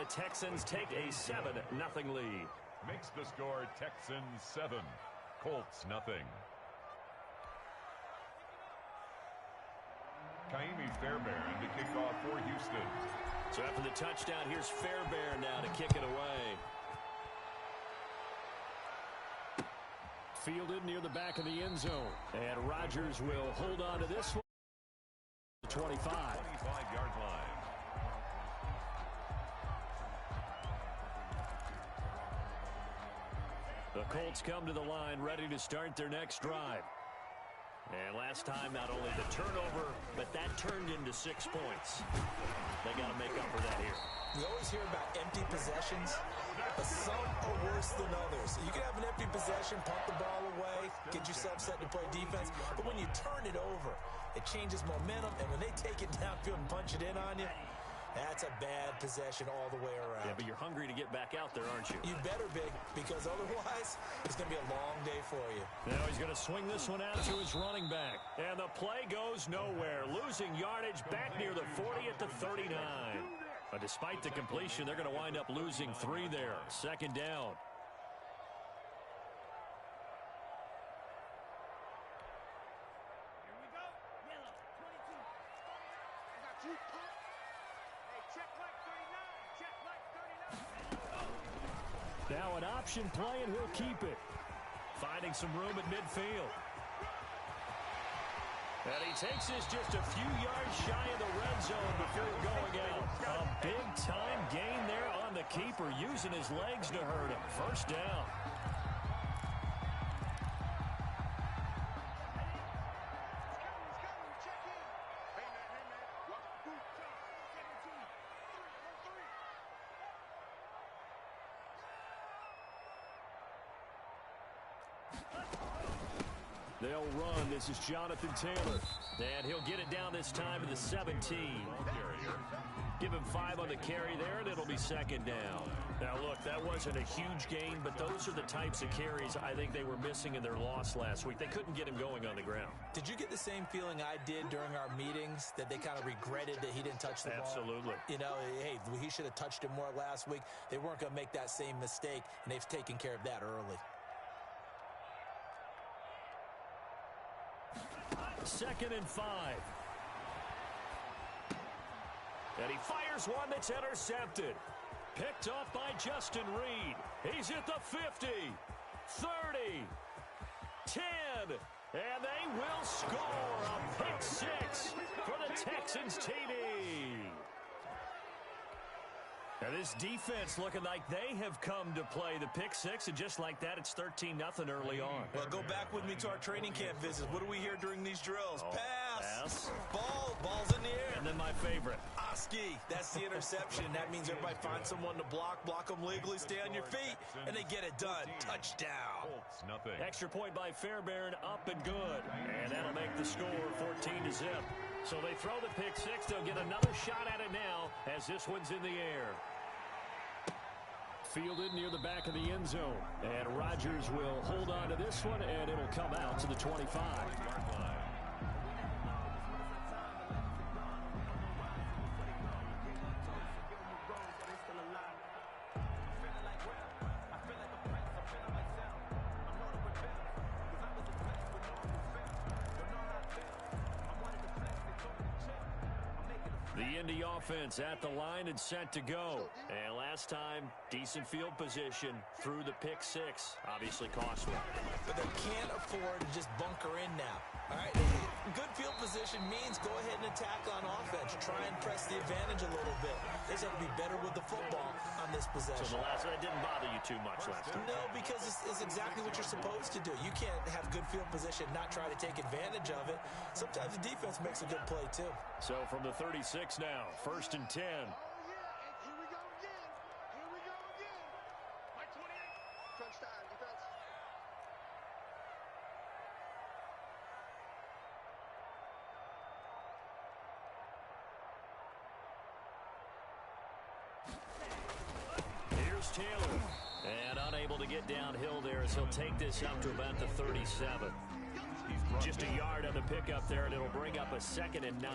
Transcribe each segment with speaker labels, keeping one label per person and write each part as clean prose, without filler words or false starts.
Speaker 1: the Texans take a 7-0 lead.
Speaker 2: Makes the score Texans 7, Colts nothing. Kaimi Fairbairn to kick off for Houston.
Speaker 1: So after the touchdown, here's Fairbairn now to kick it away. Fielded near the back of the end zone. And Rodgers will hold on to this one. 25.
Speaker 2: 25-yard line.
Speaker 1: The Colts come to the line ready to start their next drive. And last time, not only the turnover, but that turned into 6 points. They got to make up for that here.
Speaker 3: We always hear about empty possessions, but some are worse than others. You can have an empty possession, pump the ball away, get yourself set to play defense, but when you turn it over, it changes momentum, and when they take it downfield and punch it in on you, that's a bad possession all the way around.
Speaker 1: Yeah, but you're hungry to get back out there, aren't you?
Speaker 3: You better be, because otherwise, it's going to be a long day for you.
Speaker 1: Now he's going to swing this one out to his running back. And the play goes nowhere. Losing yardage back near the 40 at the 39. But despite the completion, they're going to wind up losing 3 there. Second down. Now an option play, and he'll keep it. Finding some room at midfield. And he takes this just a few yards shy of the red zone before going out. A big-time gain there on the keeper, using his legs to hurt him. First down. They'll run. This is Jonathan Taylor. And he'll get it down this time to the 17. Give him 5 on the carry there, and it'll be second down. Now, look, that wasn't a huge gain, but those are the types of carries I think they were missing in their loss last week. They couldn't get him going on the ground.
Speaker 3: Did you get the same feeling I did during our meetings, that they kind of regretted that he didn't touch the ball?
Speaker 1: Absolutely.
Speaker 3: You know, hey, he should have touched it more last week. They weren't going to make that same mistake, and they've taken care of that early.
Speaker 1: Second and 5. And he fires one that's intercepted. Picked off by Justin Reed. He's at the 50, 30, 10, and they will score a pick 6 for the Texans TD. Now this defense looking like they have come to play the pick 6, and just like that, it's 13-0 early on.
Speaker 3: Well, go back with me to our training camp visits. What do we hear during these drills? Pass. Ball's in the air.
Speaker 1: And then my favorite.
Speaker 3: Oski, that's the interception. That means everybody finds someone to block them legally, stay on your feet, and they get it done. Touchdown.
Speaker 2: Colts nothing.
Speaker 1: Extra point by Fairbairn, up and good. And that'll make the score 14-0. So they throw the pick 6. They'll get another shot at it now as this one's in the air. Fielded near the back of the end zone. And Rodgers will hold on to this one, and it'll come out to the 25. The Indy offense at the line and set to go. And last time, decent field position through the pick 6. Obviously costly.
Speaker 3: But they can't afford to just bunker in now. All right, good field position means go ahead and attack on offense. Try and press the advantage a little bit. They just have to be better with the football on this possession.
Speaker 1: So the last one didn't bother you too much last time?
Speaker 3: No, because it's exactly what you're supposed to do. You can't have good field position, not try to take advantage of it. Sometimes the defense makes a good play, too.
Speaker 1: So from the 36 now, 1st and 10. Taylor, and unable to get downhill there as he'll take this up to about the 37. Just a yard on the pickup there, and it'll bring up a 2nd and 9.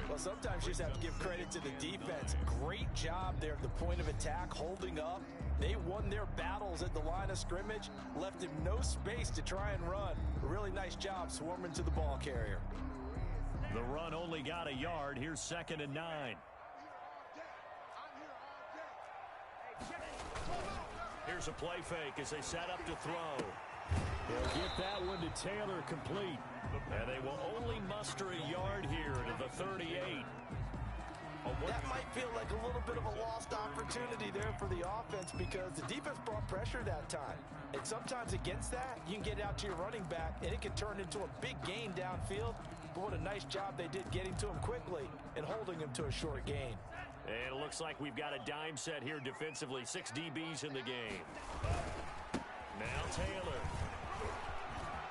Speaker 3: Well, sometimes you just have to give credit to the defense. Great job there at the point of attack, holding up. They won their battles at the line of scrimmage, left him no space to try and run. A really nice job swarming to the ball carrier.
Speaker 1: The run only got a yard. Here's 2nd and 9. Here's a play fake as they set up to throw. They'll get that one to Taylor complete. And they will only muster a yard here to the 38.
Speaker 3: That might feel like a little bit of a lost opportunity there for the offense because the defense brought pressure that time. And sometimes against that, you can get out to your running back, and it can turn into a big gain downfield. But what a nice job they did getting to him quickly and holding him to a short gain.
Speaker 1: And it looks like we've got a dime set here defensively. 6 DBs in the game. Now Taylor.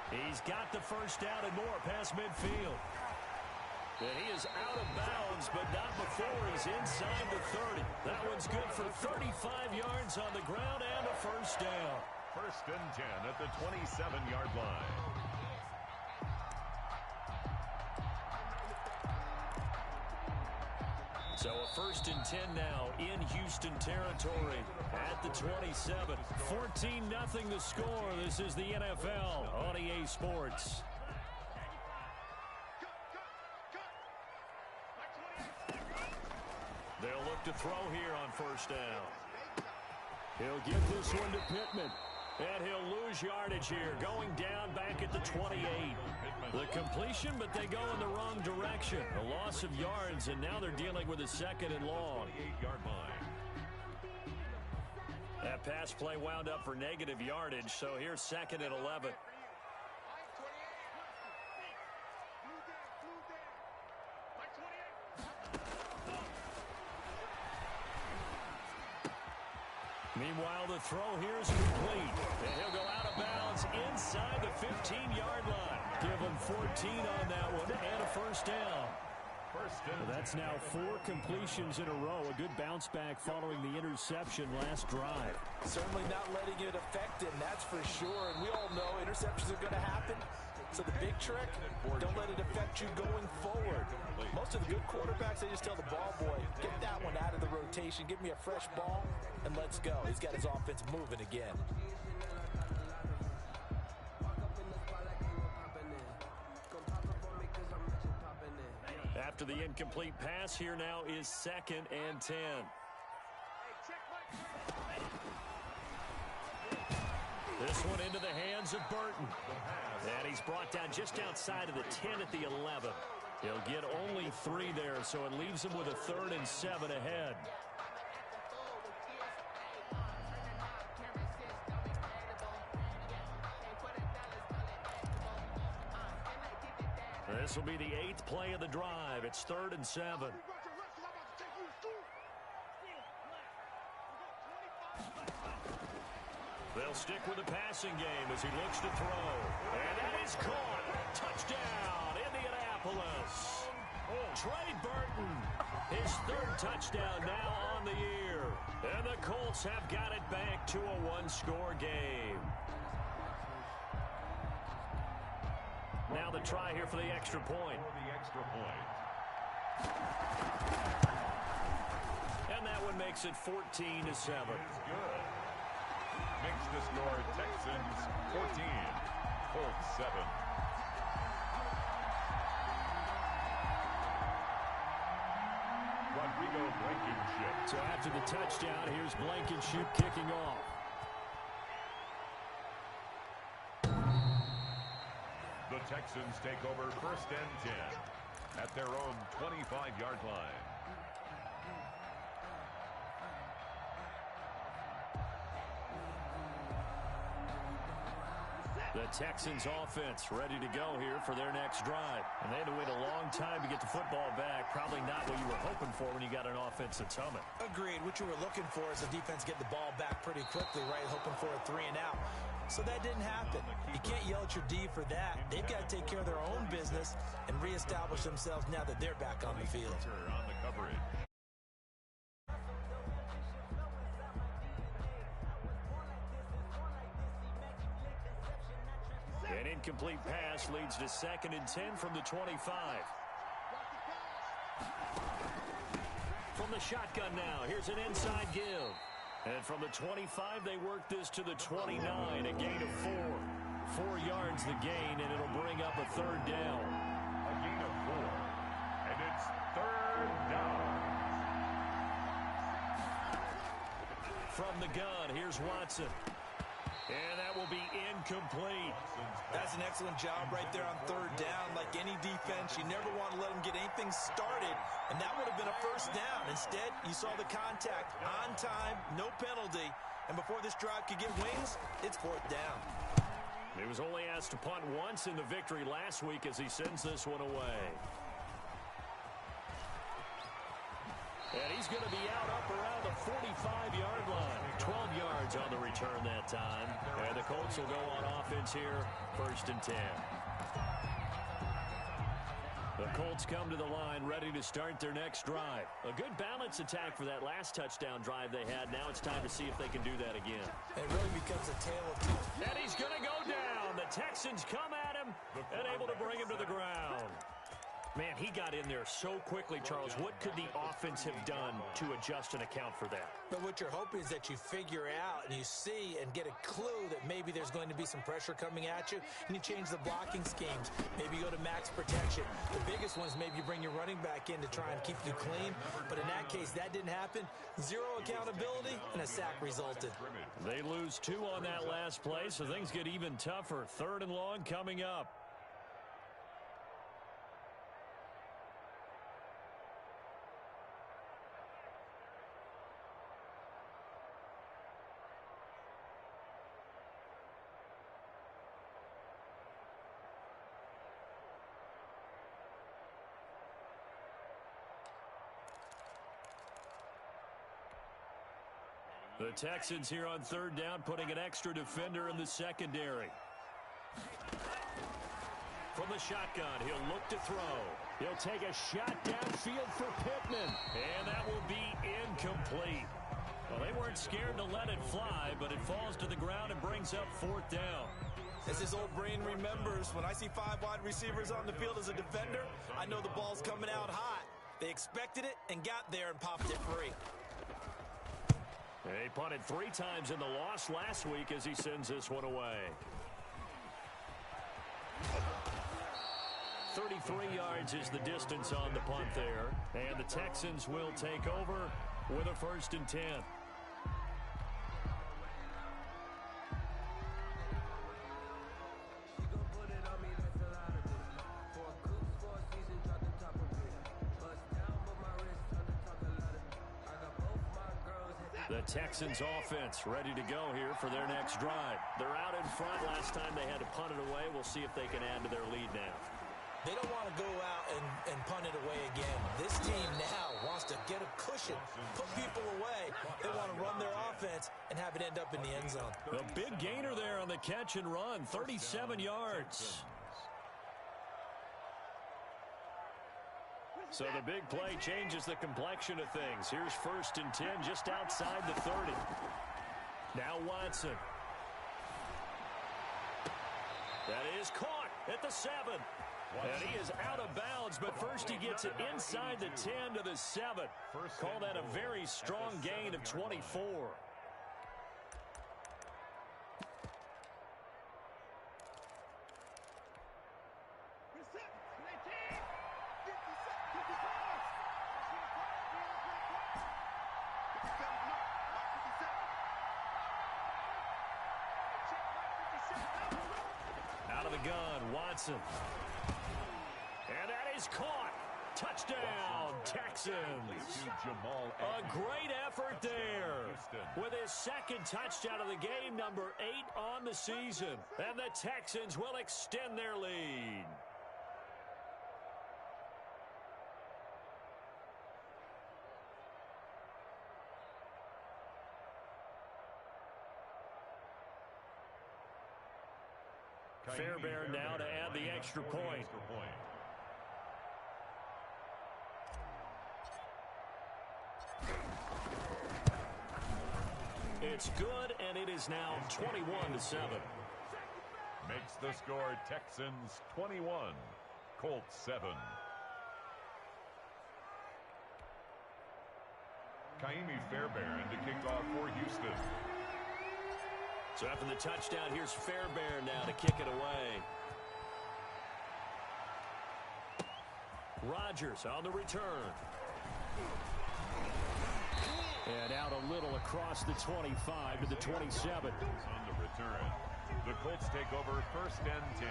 Speaker 1: He's got the first down and more past midfield. And he is out of bounds, but not before he's inside the 30. That one's good for 35 yards on the ground and a first down.
Speaker 2: 1st and 10 at the 27-yard line.
Speaker 1: So a 1st and 10 now in Houston territory at the 27. 14-0 the score. This is the NFL on EA Sports. They'll look to throw here on 1st down. He'll give this one to Pittman. And he'll lose yardage here, going down back at the 28. The completion, but they go in the wrong direction. A loss of yards, and now they're dealing with a 2nd and long.
Speaker 2: 8-yard line.
Speaker 1: That pass play wound up for negative yardage, so here's 2nd and 11. Meanwhile, the throw here is complete. And he'll go out of bounds inside the 15-yard line. Give him 14 on that one and a first down. That's now 4 completions in a row. A good bounce back following the interception last drive.
Speaker 3: Certainly not letting it affect him, that's for sure. And we all know interceptions are going to happen. So the big trick, don't let it affect you going forward. Most of the good quarterbacks, they just tell the ball boy, get that one out of the rotation, give me a fresh ball, and let's go. He's got his offense moving again.
Speaker 1: After the incomplete pass, here now is 2nd and 10. This one into the hands of Burton. And he's brought down just outside of the 10 at the 11. He'll get only 3 there, so it leaves him with a 3rd and 7 ahead. This will be the 8th play of the drive. It's 3rd and 7. They'll stick with the passing game as he looks to throw. And that is caught. Touchdown, Indianapolis. Trey Burton, his 3rd touchdown now on the year. And the Colts have got it back to a 1-score game. Now the try here for the extra point. And that one makes it 14-7.
Speaker 2: Makes the score Texans 14, Colts 7. Rodrigo Blankenship.
Speaker 1: So after the touchdown, here's Blankenship kicking off.
Speaker 2: The Texans take over 1st and 10 at their own 25-yard line.
Speaker 1: The Texans offense ready to go here for their next drive. And they had to wait a long time to get the football back. Probably not what you were hoping for when you got an offense that's humming.
Speaker 3: Agreed. What you were looking for is the defense get the ball back pretty quickly, right? Hoping for a 3 and out. So that didn't happen. You can't yell at your D for that. They've got to take care of their own business and reestablish themselves now that they're back on the field.
Speaker 2: On the coverage.
Speaker 1: And in incomplete pass leads to 2nd and 10 from the 25. From the shotgun now, here's an inside give. And from the 25, they work this to the 29, a gain of 4. 4 yards the gain, and it'll bring up a 3rd down.
Speaker 2: A gain of 4, and it's 3rd down.
Speaker 1: From the gun, here's Watson. And that will be incomplete.
Speaker 3: That's an excellent job right there on 3rd down. Like any defense, you never want to let them get anything started, and that would have been a 1st down. Instead, you saw the contact on time, no penalty, and before this drive could get wings, it's 4th down.
Speaker 1: He was only asked to punt once in the victory last week as he sends this one away. And he's going to be out up around the 45-yard line. 12 yards on the return that time. And the Colts will go on offense here, 1st and 10. The Colts come to the line ready to start their next drive. A good balance attack for that last touchdown drive they had. Now it's time to see if they can do that again.
Speaker 3: It really becomes a tale of two.
Speaker 1: And he's going to go down. The Texans come at him and able to bring him to the ground. Man, he got in there so quickly, Charles. What could the offense have done to adjust and account for that?
Speaker 3: But what you're hoping is that you figure out and you see and get a clue that maybe there's going to be some pressure coming at you, and you change the blocking schemes. Maybe you go to max protection. The biggest one is maybe you bring your running back in to try and keep you clean. But in that case, that didn't happen. 0 accountability, and a sack resulted.
Speaker 1: They lose 2 on that last play, so things get even tougher. 3rd and long coming up. The Texans here on 3rd down, putting an extra defender in the secondary. From the shotgun, he'll look to throw. He'll take a shot downfield for Pittman. And that will be incomplete. Well, they weren't scared to let it fly, but it falls to the ground and brings up 4th down.
Speaker 3: As his old brain remembers, when I see 5 wide receivers on the field as a defender, I know the ball's coming out hot. They expected it and got there and popped it free.
Speaker 1: He punted 3 times in the loss last week as he sends this one away. 33 yards is the distance on the punt there. And the Texans will take over with a 1st and 10. The Texans offense ready to go here for their next drive. They're out in front. Last time they had to punt it away. We'll see if they can add to their lead now.
Speaker 3: They don't want to go out and punt it away again. This team now wants to get a cushion, put people away. They want to run their offense and have it end up in the end zone.
Speaker 1: A big gainer there on the catch and run, 37 yards. So the big play changes the complexion of things. Here's 1st and 10 just outside the 30. Now Watson. That is caught at the 7. And he is out of bounds, but first he gets it inside the 10 to the 7. Call that a very strong gain of 24. Out of the gun, Watson. And that is caught. Touchdown, Texans. A great effort there. With his 2nd touchdown of the game, number 8 on the season. And the Texans will extend their lead. Fairbairn now to add the extra point. It's good, and it is now 21-7.
Speaker 2: Makes the score Texans 21, Colts 7. Kaimi Fairbairn to kick off for Houston.
Speaker 1: So after the touchdown, here's Fairbairn now to kick it away. Rodgers on the return. And out a little across the 25 to the 27.
Speaker 2: On the return, the Colts take over 1st and 10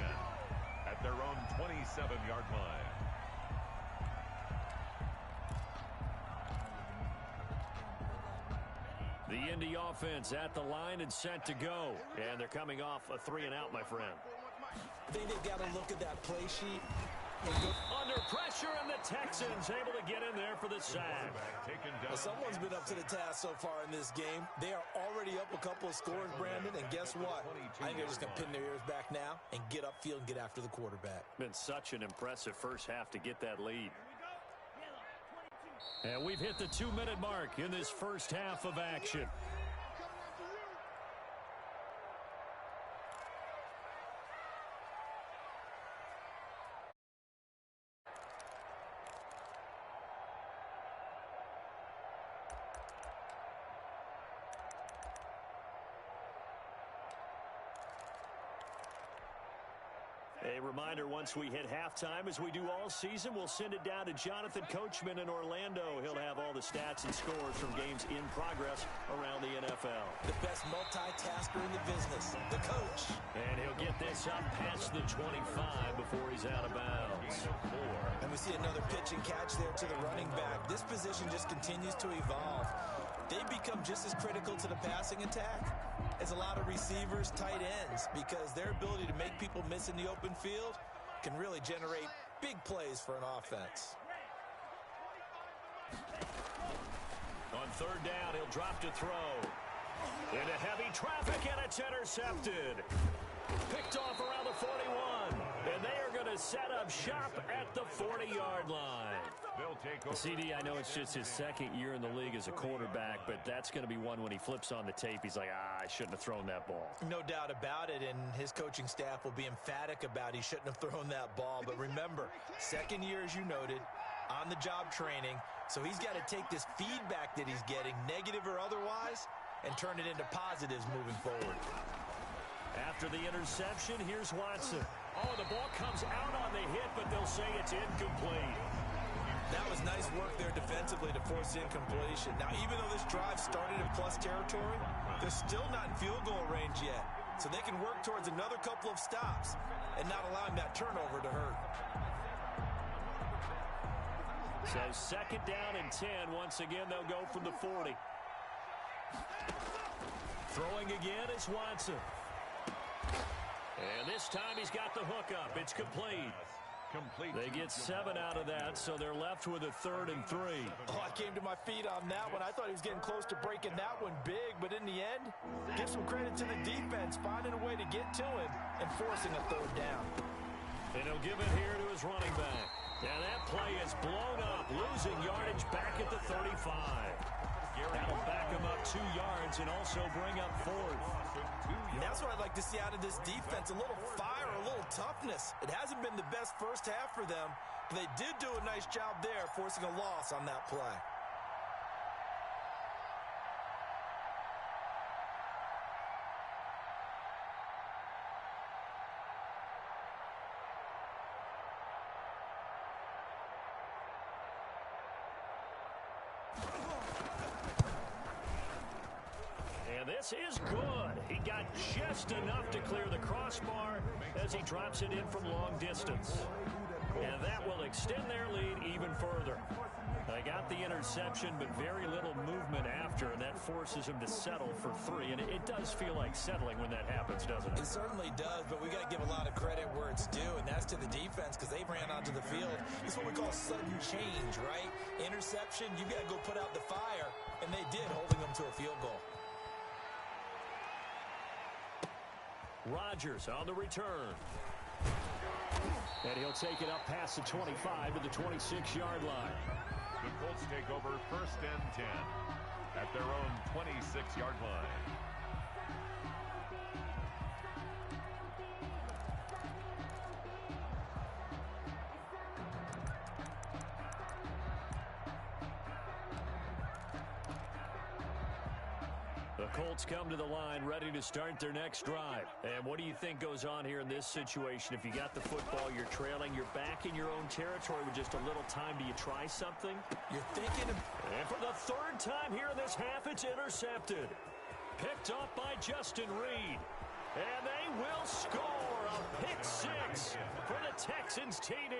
Speaker 2: at their own 27-yard line.
Speaker 1: The Indy offense at the line and set to go. And they're coming off a 3-and-out, my friend.
Speaker 3: I think they've got to look at that play sheet.
Speaker 1: Under pressure, and the Texans able to get in there for the sack.
Speaker 3: Well, someone's been up to the task so far in this game. They are already up a couple of scores, Brandon, and guess what? I think they're just going to pin their ears back now and get upfield and get after the quarterback.
Speaker 1: Been such an impressive first half to get that lead. And we've hit the 2-minute mark in this first half of action. A reminder, once we hit halftime, as we do all season, we'll send it down to Jonathan Coachman in Orlando. He'll have all the stats and scores from games in progress around the NFL.
Speaker 3: The best multitasker in the business, the coach.
Speaker 1: And he'll get this up past the 25 before he's out of bounds.
Speaker 3: And we see another pitch and catch there to the running back. This position just continues to evolve. They become just as critical to the passing attack as a lot of receivers, tight ends, because their ability to make people miss in the open field can really generate big plays for an offense.
Speaker 1: On 3rd down, he'll drop to throw. Into heavy traffic, and it's intercepted. Picked off around the 41. And they are going to set up shop at the 40-yard line.
Speaker 2: They'll take over.
Speaker 1: CD, I know it's just his 2nd year in the league as a quarterback, but that's going to be one when he flips on the tape. He's like, I shouldn't have thrown that ball.
Speaker 3: No doubt about it, and his coaching staff will be emphatic about he shouldn't have thrown that ball. But remember, 2nd year, as you noted, on-the-job training, so he's got to take this feedback that he's getting, negative or otherwise, and turn it into positives moving forward.
Speaker 1: After the interception, here's Watson. Oh, the ball comes out on the hit, but they'll say it's incomplete.
Speaker 3: That was nice work there defensively to force incompletion. Now, even though this drive started in plus territory, they're still not in field goal range yet. So they can work towards another couple of stops and not allowing that turnover to hurt.
Speaker 1: So 2nd down and 10. Once again, they'll go from the 40. Throwing again is Watson. And this time he's got the hookup. It's complete. They get 7 out of that, so they're left with a 3rd and 3.
Speaker 3: Oh, I came to my feet on that one. I thought he was getting close to breaking that one big, but in the end, give some credit to the defense, finding a way to get to him and forcing a 3rd down.
Speaker 1: And he'll give it here to his running back. And that play is blown up, losing yardage back at the 35. That'll back him up 2 yards and also bring up 4th.
Speaker 3: And that's what I'd like to see out of this defense, a little fire, a little toughness. It hasn't been the best first half for them, but they did do a nice job there, forcing a loss on that play.
Speaker 1: This is good. He got just enough to clear the crossbar as he drops it in from long distance. And that will extend their lead even further. They got the interception, but very little movement after, and that forces him to settle for 3. And it does feel like settling when that happens, doesn't it?
Speaker 3: It certainly does, but we got to give a lot of credit where it's due, and that's to the defense because they ran onto the field. It's what we call sudden change, right? Interception, you got to go put out the fire, and they did, holding them to a field goal.
Speaker 1: Rodgers on the return. And he'll take it up past the 25 to the 26-yard line.
Speaker 2: The Colts take over 1st and 10 at their own 26-yard line.
Speaker 1: The Colts come to the line ready to start their next drive. And what do you think goes on here in this situation? If you got the football, you're trailing, you're back in your own territory with just a little time. Do you try something?
Speaker 3: You're thinking of...
Speaker 1: And for the third time here in this half, it's intercepted. Picked off by Justin Reed. And they will score a pick six for the Texans TD.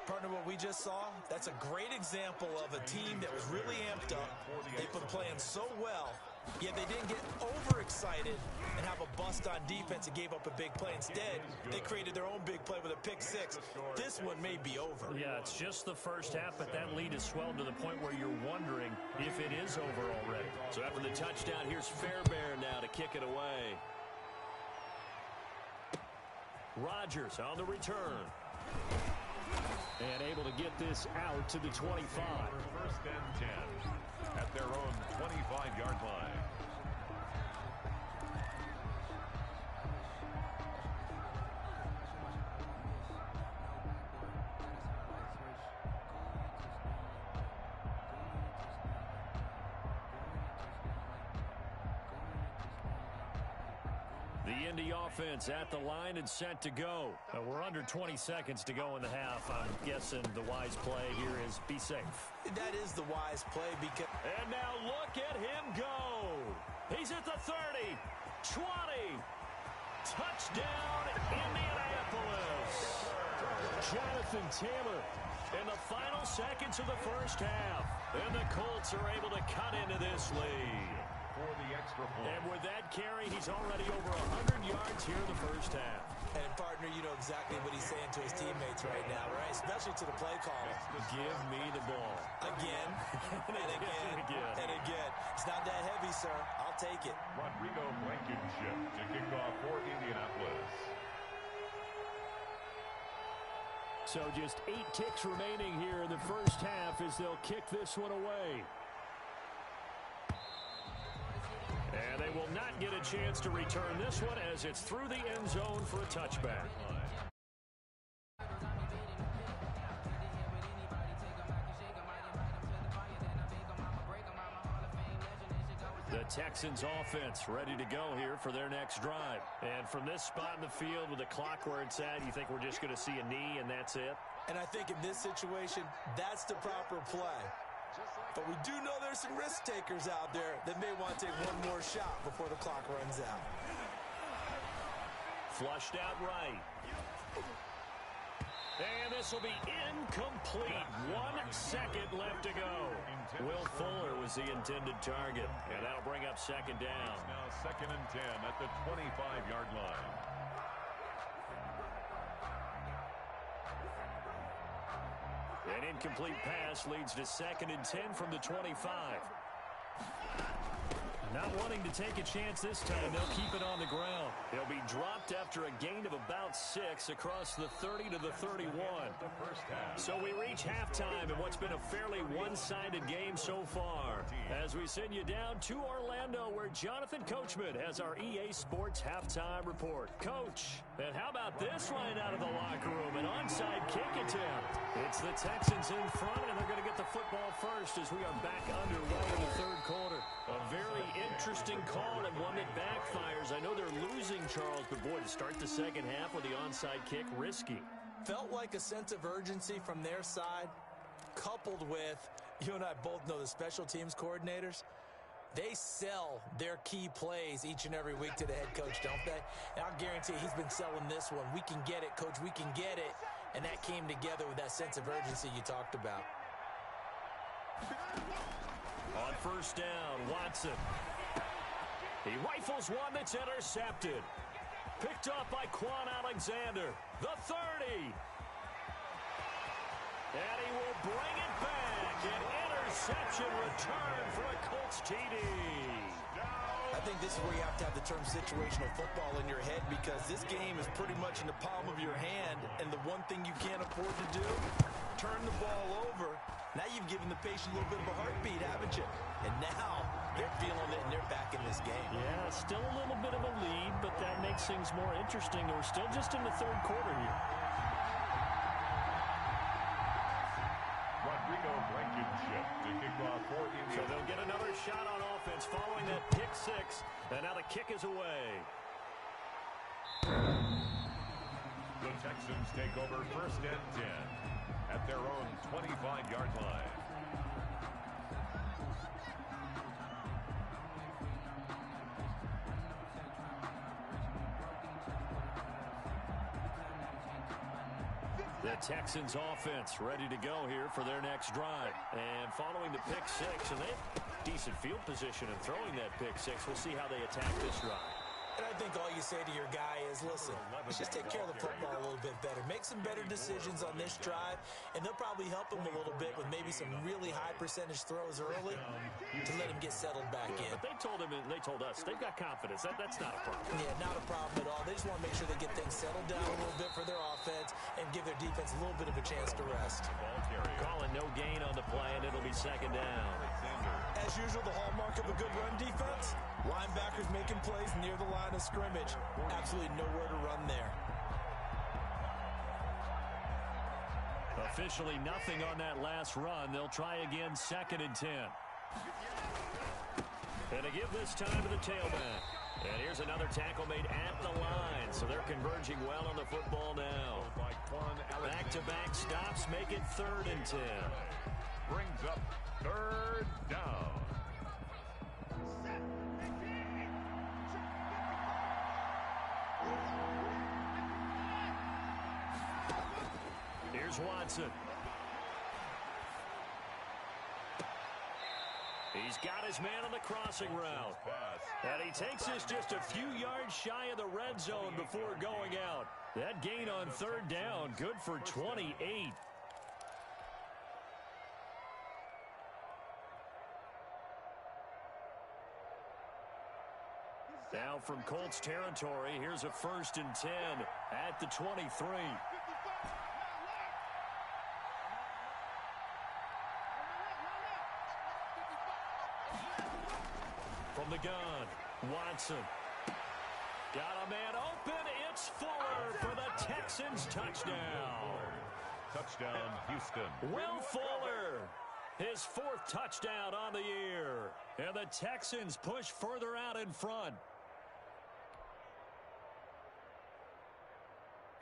Speaker 3: Partner, what we just saw, that's a great example of a team that was really amped up. They've been playing so well, yet they didn't get overexcited and have a bust on defense and gave up a big play. Instead, they created their own big play with a pick six. This one may be over.
Speaker 1: Yeah, it's just the first half, but that lead has swelled to the point where you're wondering if it is over already. So after the touchdown, here's Fairbairn now to kick it away. Rodgers on the return. And able to get this out to the 25.
Speaker 2: First and 10 at their own 25-yard line.
Speaker 1: The Indy offense at the line and set to go. We're under 20 seconds to go in the half. I'm guessing the wise play here is be safe.
Speaker 3: That is the wise play because...
Speaker 1: And now look at him go. He's at the 30, 20. Touchdown, Indianapolis. Jonathan Taylor in the final seconds of the first half. And the Colts are able to cut into this lead.
Speaker 2: For the extra point.
Speaker 1: And with that carry, he's already over 100 yards here in the first half.
Speaker 3: And, partner, you know exactly what he's saying to his teammates right now, right? Especially to the play caller.
Speaker 1: Give me the ball.
Speaker 3: Again, and again, and again. It's not that heavy, sir. I'll take it.
Speaker 2: Rodrigo Blankenship to kick off for Indianapolis.
Speaker 1: So just 8 ticks remaining here in the first half as they'll kick this one away. And they will not get a chance to return this one as it's through the end zone for a touchback. The Texans offense ready to go here for their next drive. And from this spot in the field with the clock where it's at, you think we're just going to see a knee and that's it?
Speaker 3: And I think in this situation, that's the proper play. But we do know there's some risk takers out there that may want to take one more shot before the clock runs out.
Speaker 1: Flushed out right. And this will be incomplete. 1 second left to go. Will Fuller was the intended target. And that'll bring up second down.
Speaker 2: It's now second and 10 at the 25-yard line.
Speaker 1: An incomplete pass leads to second and 10 from the 25. Not wanting to take a chance this time, they'll keep it on the ground. They'll be dropped after a gain of about 6 across the 30 to the 31. So we reach halftime in what's been a fairly one-sided game so far. As we send you down to Orlando, where Jonathan Coachman has our EA Sports halftime report. Coach, and how about this line out of the locker room? An onside kick attempt. It's the Texans in front, and they're going to get the football first as we are back underway in the third quarter. A very interesting call and one that backfires. I know they're losing, Charles, but boy, to start the second half with the onside kick, risky.
Speaker 3: Felt like a sense of urgency from their side, coupled with, you and I both know the special teams coordinators, they sell their key plays each and every week to the head coach, don't they? And I'll guarantee he's been selling this one. We can get it, coach, we can get it. And that came together with that sense of urgency you talked about.
Speaker 1: On first down, Watson. He rifles one that's intercepted. Picked off by Quan Alexander. The 30. And he will bring it back. An interception return for a Colts TD.
Speaker 3: I think this is where you have to have the term situational football in your head, because this game is pretty much in the palm of your hand, and the one thing you can't afford to do, turn the ball over. Now you've given the patient a little bit of a heartbeat, haven't you? And now they're feeling it, and they're back in this game.
Speaker 1: Yeah, still a little bit of a lead, but that makes things more interesting. We're still just in the third quarter here.
Speaker 2: Rodrigo Blankenship to kick off for Indiana.
Speaker 1: So they'll get another shot on offense following that pick six. And now the kick is away.
Speaker 2: The Texans take over first and 10 at their own 25-yard line.
Speaker 1: The Texans offense ready to go here for their next drive. And following the pick six, and they have decent field position in throwing that pick six. We'll see how they attack this drive.
Speaker 3: And I think all you say to your guy is, listen, just take care of the football a little bit better. Make some better decisions on this drive, and they'll probably help him a little bit with maybe some really high percentage throws early to let him get settled back in.
Speaker 1: But they told him, and they told us, they've got confidence. That's not a problem.
Speaker 3: Yeah, not a problem at all. They just want to make sure they get things settled down a little bit for their offense and give their defense a little bit of a chance to rest.
Speaker 1: Calling no gain on the play, and it'll be second down.
Speaker 3: As usual, the hallmark of a good run defense, linebackers making plays near the line of scrimmage. Absolutely nowhere to run there.
Speaker 1: Officially nothing on that last run. They'll try again, second and 10. And to give this time to the tailback. And here's another tackle made at the line. So they're converging well on the football now. Back-to-back stops make it third and 10.
Speaker 2: Brings up third down.
Speaker 1: Here's Watson. He's got his man on the crossing route. And he takes this just a few yards shy of the red zone before going out. That gain on third down, good for 28. Now from Colts territory, here's a first and 10 at the 23. From the gun, Watson. Got a man open. It's Fuller for the Texans touchdown.
Speaker 2: Touchdown, Houston.
Speaker 1: Will Fuller, his fourth touchdown on the year. And the Texans push further out in front.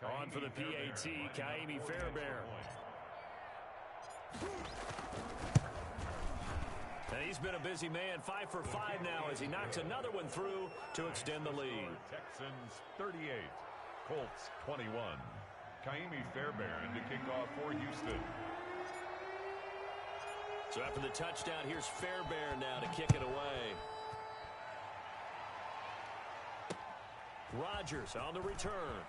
Speaker 1: On for the PAT, Kaimi Fairbairn. And he's been a busy man, 5 for 5 now as he knocks another one through to extend the lead.
Speaker 2: Texans 38, Colts 21. Kaimi Fairbairn to kick off for Houston.
Speaker 1: So after the touchdown, here's Fairbairn now to kick it away. Rodgers on the return.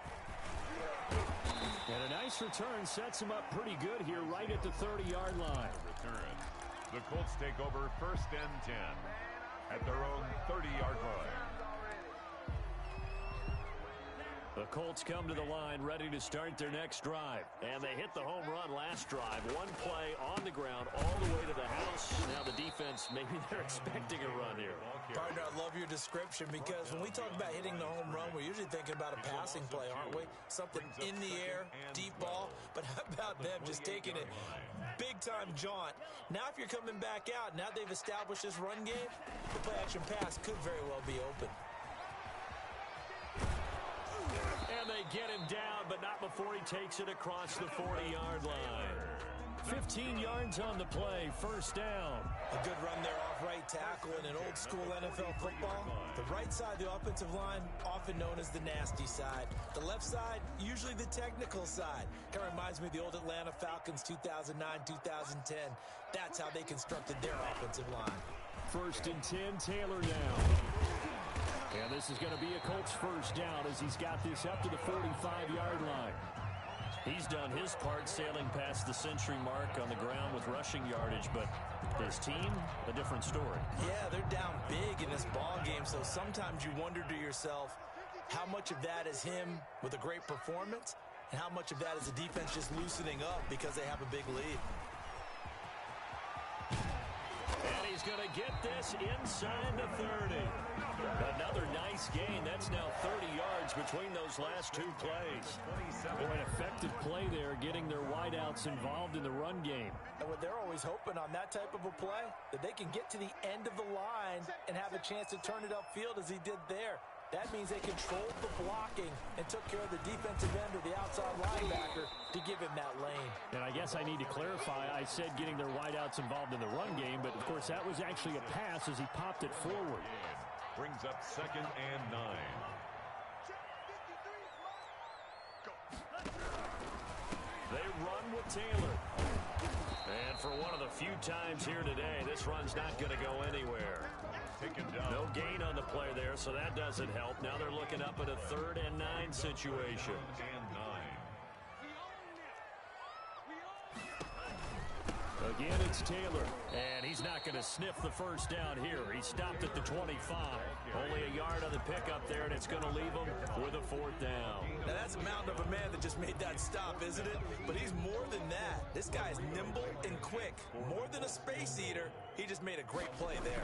Speaker 1: And a nice return sets him up pretty good here right at the 30-yard line.
Speaker 2: Return. The Colts take over first and 10 at their own 30-yard line.
Speaker 1: The Colts come to the line ready to start their next drive. And they hit the home run last drive. One play on the ground all the way to the house. Now the defense, maybe they're expecting a run here.
Speaker 3: Partner, I love your description because when we talk about hitting the home run, we're usually thinking about a passing play, aren't we? Something in the air, deep ball. But how about them just taking it big-time jaunt? Now if you're coming back out, now they've established this run game, the play-action pass could very well be open.
Speaker 1: And they get him down, but not before he takes it across the 40-yard line. 15 yards on the play, first down.
Speaker 3: A good run there off right tackle in an old-school NFL football. The right side, the offensive line, often known as the nasty side. The left side, usually the technical side. Kind of reminds me of the old Atlanta Falcons 2009-2010. That's how they constructed their offensive line.
Speaker 1: First and 10, Taylor down. And this is going to be a Colts first down as he's got this up to the 45-yard line. He's done his part sailing past the century mark on the ground with rushing yardage, but his team, a different story.
Speaker 3: Yeah, they're down big in this ball game, so sometimes you wonder to yourself how much of that is him with a great performance and how much of that is the defense just loosening up because they have a big lead.
Speaker 1: And he's going to get this inside the 30. Another nice gain. That's now 30 yards between those last two plays.
Speaker 4: Boy, an effective play there, getting their wideouts involved in the run game.
Speaker 3: And what they're always hoping on that type of a play, that they can get to the end of the line and have a chance to turn it upfield as he did there. That means they controlled the blocking and took care of the defensive end or the outside linebacker to give him that lane.
Speaker 4: And I guess I need to clarify, I said getting their wideouts involved in the run game, but of course that was actually a pass as he popped it forward.
Speaker 2: Brings up 2nd and 9.
Speaker 1: They run with Taylor. And for one of the few times here today, this run's not going to go anywhere. No gain on the play there, so that doesn't help. Now they're looking up at a 3rd and 9 situation.
Speaker 4: Again, it's Taylor.
Speaker 1: And he's not going to sniff the first down here. He stopped at the 25. Only a yard on the pickup there, and it's going to leave him with a 4th down.
Speaker 3: Now, that's a mountain of a man that just made that stop, isn't it? But he's more than that. This guy's nimble and quick. More than a space eater. He just made a great play there.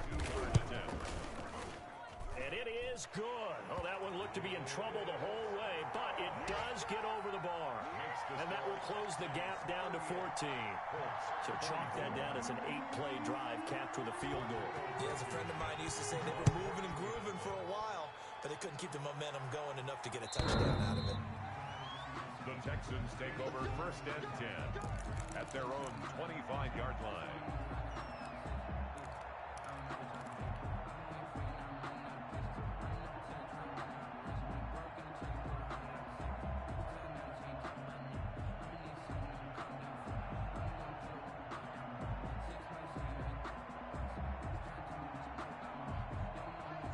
Speaker 1: And it is good. Oh, that one looked to be in trouble the whole way, but it does get over the bar. And that will close the gap down to 14. So chalk that down as an 8-play drive capped with a field goal.
Speaker 3: Yeah, as a friend of mine used to say, they were moving and grooving for a while, but they couldn't keep the momentum going enough to get a touchdown out of it.
Speaker 2: The Texans take over 1st and 10 at their own 25-yard line.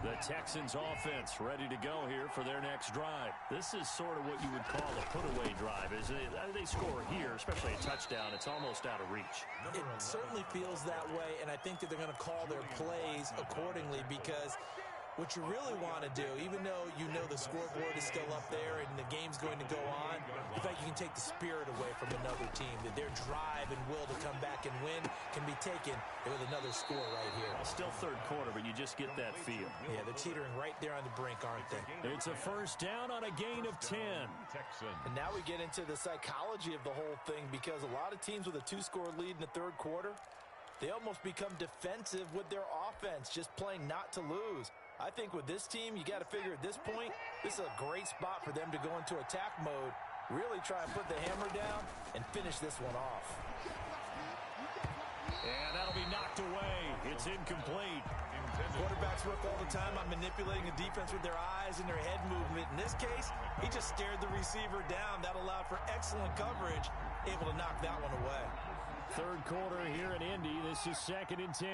Speaker 1: The Texans offense ready to go here for their next drive. This is sort of what you would call a put-away drive, isn't it? They score here, especially a touchdown. It's almost out of reach.
Speaker 3: It certainly feels that way, and I think that they're going to call their plays accordingly because what you really want to do, even though you know the scoreboard is still up there and the game's going to go on, in fact, you can take the spirit away from another team, that their drive and will to come back and win can be taken with another score right here.
Speaker 1: Still 3rd quarter, but you just get that feel.
Speaker 3: Yeah, they're teetering right there on the brink, aren't they?
Speaker 1: It's a 1st down on a gain of 10.
Speaker 3: And now we get into the psychology of the whole thing because a lot of teams with a 2-score lead in the 3rd quarter, they almost become defensive with their offense, just playing not to lose. I think with this team, you got to figure at this point, this is a great spot for them to go into attack mode, really try and put the hammer down and finish this one off.
Speaker 1: And that'll be knocked away. It's incomplete.
Speaker 3: Quarterbacks work all the time on manipulating a defense with their eyes and their head movement. In this case, he just stared the receiver down. That allowed for excellent coverage, able to knock that one away.
Speaker 4: 3rd quarter here in Indy. This is 2nd and 10.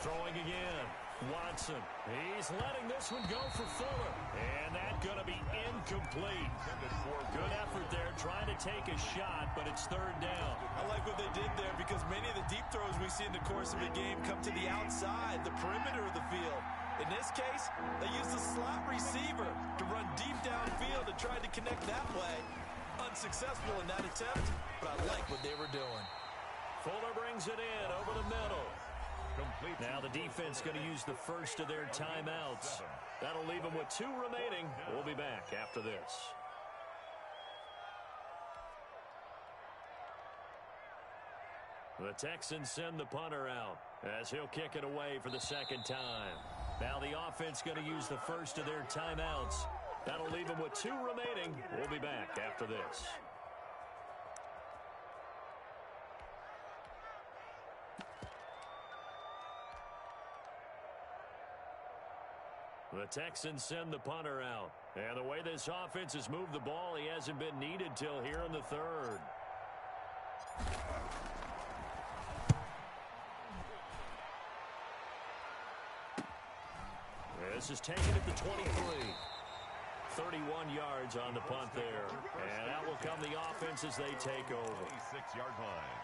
Speaker 1: Throwing again. Watson. He's letting this one go for Fuller. And that's going to be incomplete. Good effort there trying to take a shot, but it's 3rd down.
Speaker 3: I like what they did there because many of the deep throws we see in the course of a game come to the outside, the perimeter of the field. In this case, they used the slot receiver to run deep downfield and tried to connect that way. Unsuccessful in that attempt, but I like what they were doing.
Speaker 1: Fuller brings it in over the middle. Now the defense going to use the 1st of their timeouts. That'll leave them with 2 remaining. We'll be back after this. The Texans send the punter out as he'll kick it away for the 2nd time. Now the offense going to use the 1st of their timeouts. That'll leave them with 2 remaining. We'll be back after this. The Texans send the punter out. And the way this offense has moved the ball, he hasn't been needed till here in the 3rd. This is taken at the 23. 31 yards on the punt there. And that will come the offense as they take over.
Speaker 2: 26-yard line.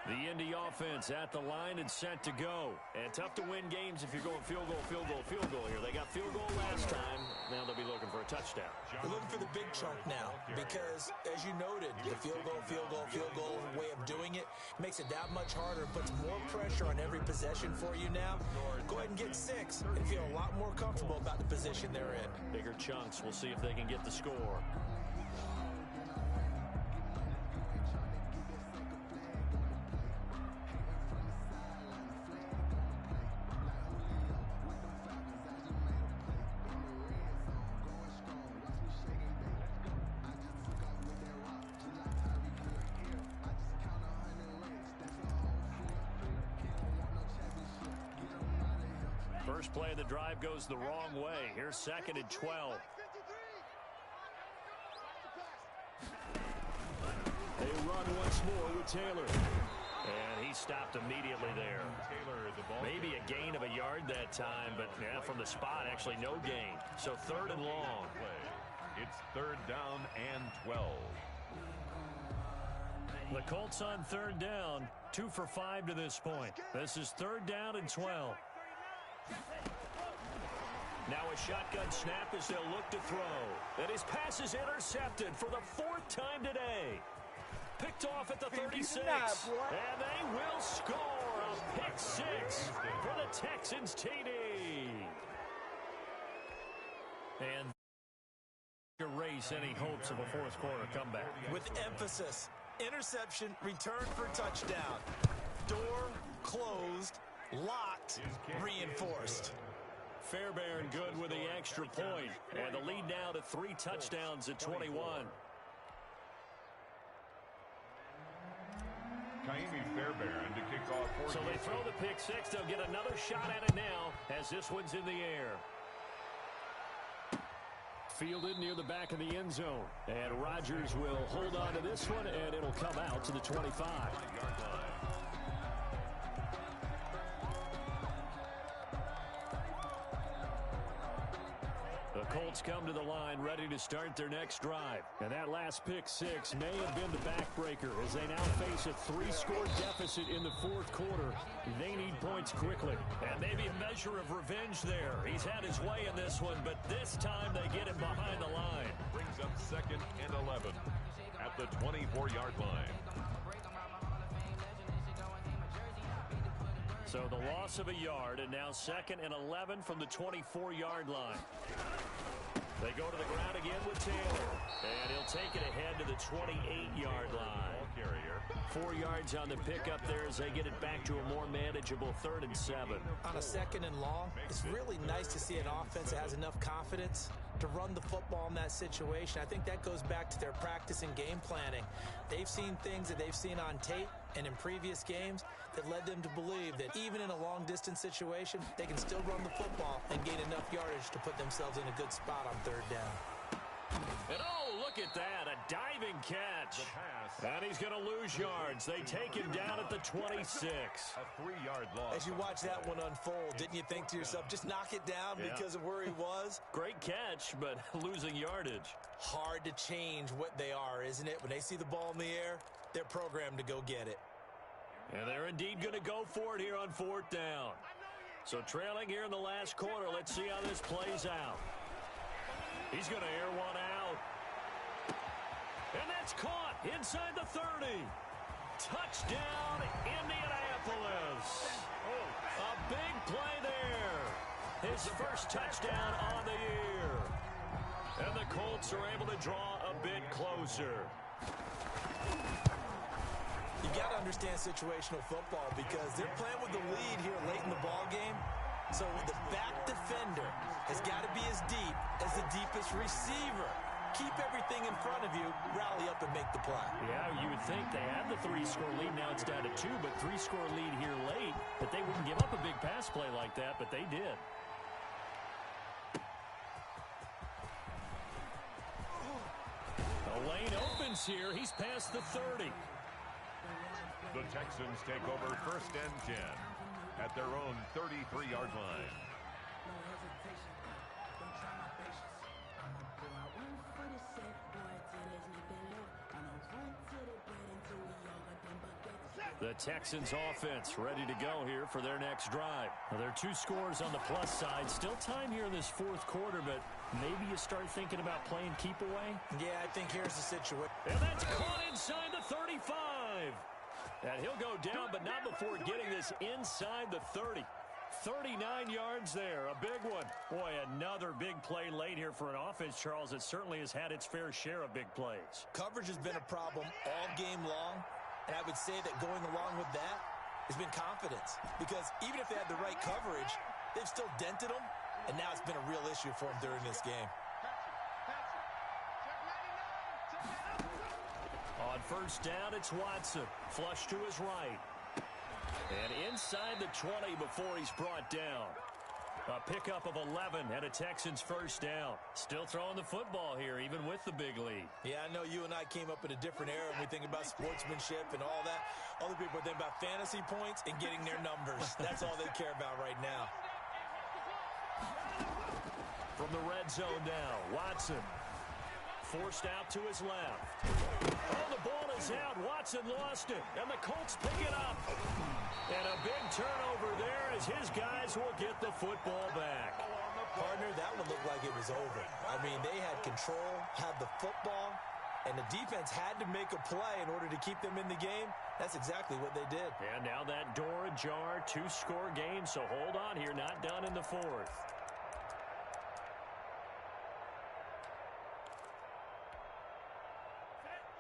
Speaker 1: The Indy offense at the line and set to go. And tough to win games if you're going field goal, field goal, field goal here. They got field goal last time. Now they'll be looking for a touchdown.
Speaker 3: They're looking for the big chunk now because, as you noted, the field goal way of doing it makes it that much harder, puts more pressure on every possession for you now. Go ahead and get 6 and feel a lot more comfortable about the position they're in.
Speaker 1: Bigger chunks. We'll see if they can get the score. First play of the drive goes the wrong way. Here's 2nd and 12. They run once more with Taylor. And he stopped immediately there. Maybe a gain of a yard that time, but yeah, from the spot, actually no gain. So 3rd and long.
Speaker 2: It's 3rd down and 12.
Speaker 1: The Colts on 3rd down, 2 for 5 to this point. This is 3rd down and 12. Now a shotgun snap as they'll look to throw. And his pass is intercepted for the 4th time today. Picked off at the 36. And they will score a pick 6 for the Texans TD. And erase any hopes of a 4th quarter comeback.
Speaker 3: With emphasis, interception, return for touchdown. Door closed, locked, reinforced.
Speaker 1: Fairbairn good with the extra point. And the lead now to 3 touchdowns at 21.
Speaker 2: Kaimi Fairbairn to kick off.
Speaker 1: So they throw the pick 6. They'll get another shot at it now as this one's in the air. Fielded near the back of the end zone. And Rodgers will hold on to this one, and it'll come out to the 25. The Colts come to the line ready to start their next drive. And that last pick 6 may have been the backbreaker as they now face a 3-score deficit in the 4th quarter. They need points quickly. And maybe a measure of revenge there. He's had his way in this one, but this time they get him behind the line.
Speaker 2: Brings up 2nd and 11 at the 24-yard line.
Speaker 1: So the loss of a yard, and now 2nd and 11 from the 24-yard line. They go to the ground again with Taylor. And he'll take it ahead to the 28-yard line. 4 yards on the pickup there as they get it back to a more manageable 3rd and 7.
Speaker 3: On a 2nd and long, it's really nice to see an offense that has enough confidence to run the football in that situation. I think that goes back to their practice and game planning. They've seen things that they've seen on tape and in previous games that led them to believe that even in a long-distance situation, they can still run the football and gain enough yardage to put themselves in a good spot on 3rd down.
Speaker 1: And oh, look at that, a diving catch. And he's going to lose yards. They take him down at the 26.
Speaker 2: A 3-yard loss.
Speaker 3: As you watch that one unfold, didn't you think to yourself, just knock it down because of where he was?
Speaker 1: Great catch, but losing yardage.
Speaker 3: Hard to change what they are, isn't it? When they see the ball in the air, they're programmed to go get it.
Speaker 1: And they're indeed going to go for it here on 4th down. So trailing here in the last quarter, let's see how this plays out. He's going to air one out. And that's caught inside the 30. Touchdown, Indianapolis. A big play there. His first touchdown on the year. And the Colts are able to draw a bit closer.
Speaker 3: You got to understand situational football because they're playing with the lead here late in the ball game. So the back defender has got to be as deep as the deepest receiver. Keep everything in front of you, rally up and make the play.
Speaker 1: Yeah, you would think they had the 3-score lead. Now it's down to 2, but 3-score lead here late. But they wouldn't give up a big pass play like that, but they did. The lane opens here. He's past the 30.
Speaker 2: The Texans take over 1st and 10 at their own 33-yard line.
Speaker 1: The Texans offense ready to go here for their next drive.
Speaker 4: Well, there are 2 scores on the plus side. Still time here in this 4th quarter, but maybe you start thinking about playing keep away.
Speaker 3: Yeah, I think here's the situation.
Speaker 1: And that's caught inside the 35. And he'll go down, but not before getting this inside the 30. 39 yards there, a big one. Boy, another big play late here for an offense, Charles, that certainly has had its fair share of big plays.
Speaker 3: Coverage has been a problem all game long, and I would say that going along with that has been confidence. Because even if they had the right coverage, they've still dented them, and now it's been a real issue for them during this game.
Speaker 1: On first down, it's Watson. Flush to his right. And inside the 20 before he's brought down. A pickup of 11 and a Texans first down. Still throwing the football here, even with the big lead.
Speaker 3: Yeah, I know you and I came up in a different era when we think about sportsmanship and all that. Other people think about fantasy points and getting their numbers. That's all they care about right now.
Speaker 1: From the red zone now, Watson. Forced out to his left. Oh, the ball is out. Watson lost it. And the Colts pick it up. And a big turnover there as his guys will get the football back.
Speaker 3: Partner, that one looked like it was over. I mean, they had control, had the football, and the defense had to make a play in order to keep them in the game. That's exactly what they did.
Speaker 1: And now that door ajar, 2-score game, so hold on here, not done in the 4th.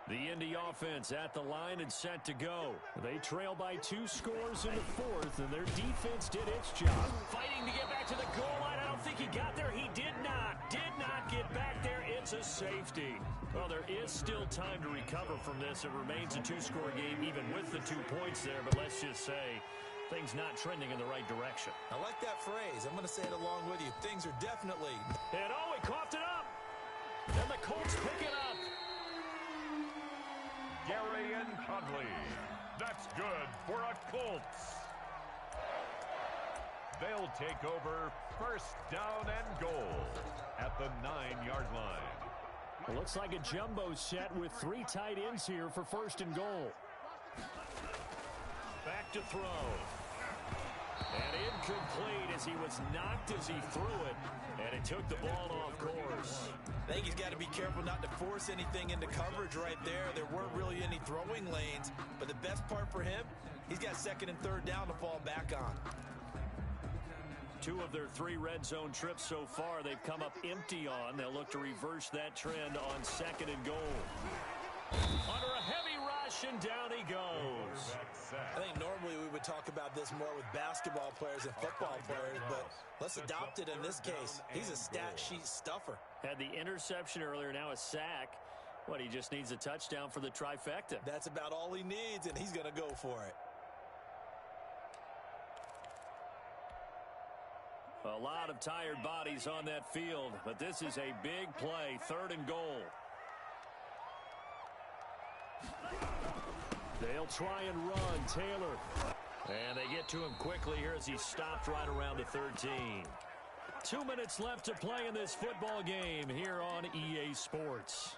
Speaker 1: The Indy offense at the line and set to go. They trail by 2 scores in the 4th, and their defense did its job. Fighting to get back to the goal line. I don't think he got there. He did not get back there. It's a safety. Well, there is still time to recover from this. It remains a 2-score game, even with the 2 points there, but let's just say things not trending in the right direction.
Speaker 3: I like that phrase. I'm going to say it along with you. Things are definitely...
Speaker 1: And oh, he coughed it up. And the Colts pick it up.
Speaker 2: Gary and Conley. That's good for a Colts. They'll take over first down and goal at the 9-yard line.
Speaker 4: It looks like a jumbo set with 3 tight ends here for first and goal.
Speaker 1: Back to throw. And incomplete as he was knocked as he threw it. And it took the ball off course.
Speaker 3: I think he's got to be careful not to force anything into coverage right there. There weren't really any throwing lanes. But the best part for him, he's got 2nd and 3rd down to fall back on.
Speaker 1: 2 of their 3 red zone trips so far, they've come up empty on. They'll look to reverse that trend on 2nd and goal. Under a heavy rush, and down he goes.
Speaker 3: I think normally we would talk about this more with basketball players and football players, but let's adopt it in this case. He's a stat sheet stuffer.
Speaker 1: Had the interception earlier, now a sack. What, he just needs a touchdown for the trifecta.
Speaker 3: That's about all he needs, and he's going to go for it.
Speaker 1: A lot of tired bodies on that field, but this is a big play, 3rd and goal. They'll try and run, Taylor. And they get to him quickly here as he stopped right around the 13. 2 minutes left to play in this football game here on EA Sports.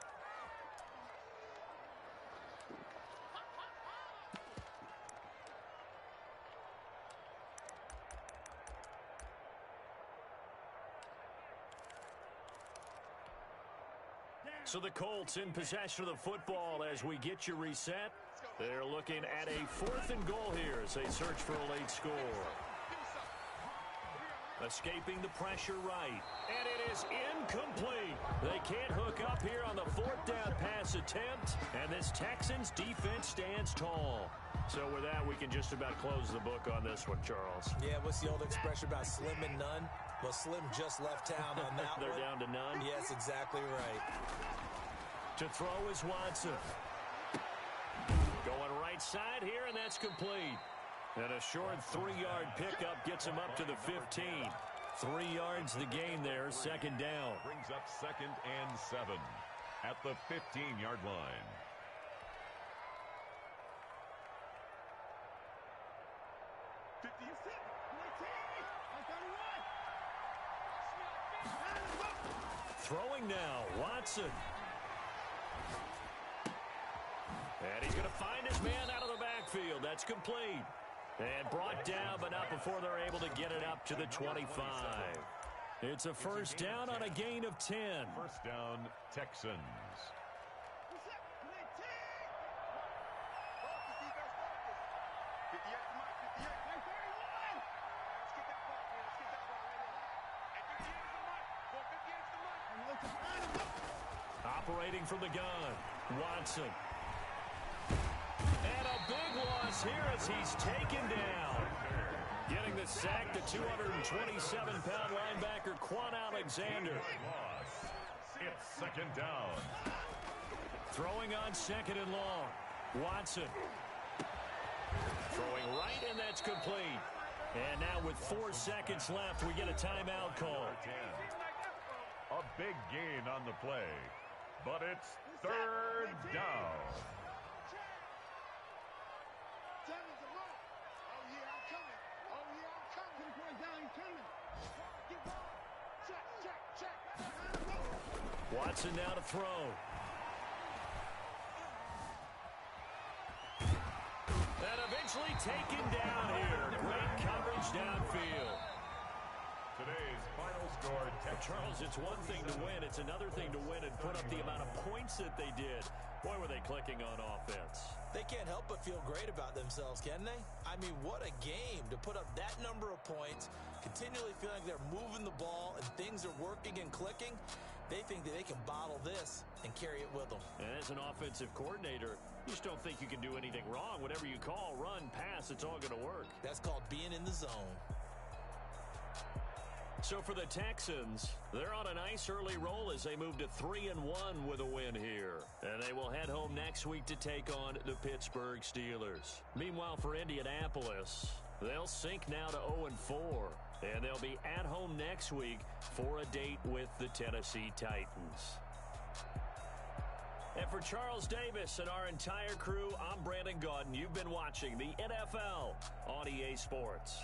Speaker 1: So the Colts in possession of the football as we get you reset. They're looking at a 4th and goal here as they search for a late score. Escaping the pressure right. And it is incomplete. They can't hook up here on the 4th down pass attempt. And this Texans defense stands tall. So with that, we can just about close the book on this one, Charles.
Speaker 3: Yeah, what's the old expression about slim and none? Well, Slim just left town on that
Speaker 1: They're
Speaker 3: one.
Speaker 1: down to none?
Speaker 3: Yes, exactly right.
Speaker 1: To throw is Watson. Going right side here, and that's complete. And a short 3-yard pickup gets him up to the 15. 3 yards the gain there, 2nd down.
Speaker 2: Brings up 2nd and 7 at the 15-yard line.
Speaker 1: Throwing now, Watson. And he's going to find his man out of the backfield. that's complete. And brought down, but not before they're able to get it up to the 25. It's a first down on a gain of 10.
Speaker 2: First down, Texans.
Speaker 1: Operating from the gun, Watson. And a big loss here as he's taken down. Getting the sack, the 227-pound linebacker, Quan Alexander.
Speaker 2: It's second down.
Speaker 1: Throwing on second and long. Watson. Throwing right, and that's complete. And now with 4 seconds left, we get a timeout call.
Speaker 2: A big gain on the play, but it's third down.
Speaker 1: Watson now to throw. And eventually taken down here. Great coverage downfield.
Speaker 2: Today's final score,
Speaker 1: Charles, it's one thing to win. It's another thing to win and put up the amount of points that they did. Boy, were they clicking on offense.
Speaker 3: They can't help but feel great about themselves, can they? I mean, what a game to put up that number of points, continually feeling like they're moving the ball and things are working and clicking. They think that they can bottle this and carry it with them.
Speaker 1: And as an offensive coordinator, you just don't think you can do anything wrong. Whatever you call, run, pass, it's all going to work.
Speaker 3: That's called being in the zone.
Speaker 1: So for the Texans, they're on a nice early roll as they move to 3-1 with a win here. And they will head home next week to take on the Pittsburgh Steelers. Meanwhile, for Indianapolis, they'll sink now to 0-4. And they'll be at home next week for a date with the Tennessee Titans. And for Charles Davis and our entire crew, I'm Brandon Gaudin. You've been watching the NFL on EA Sports.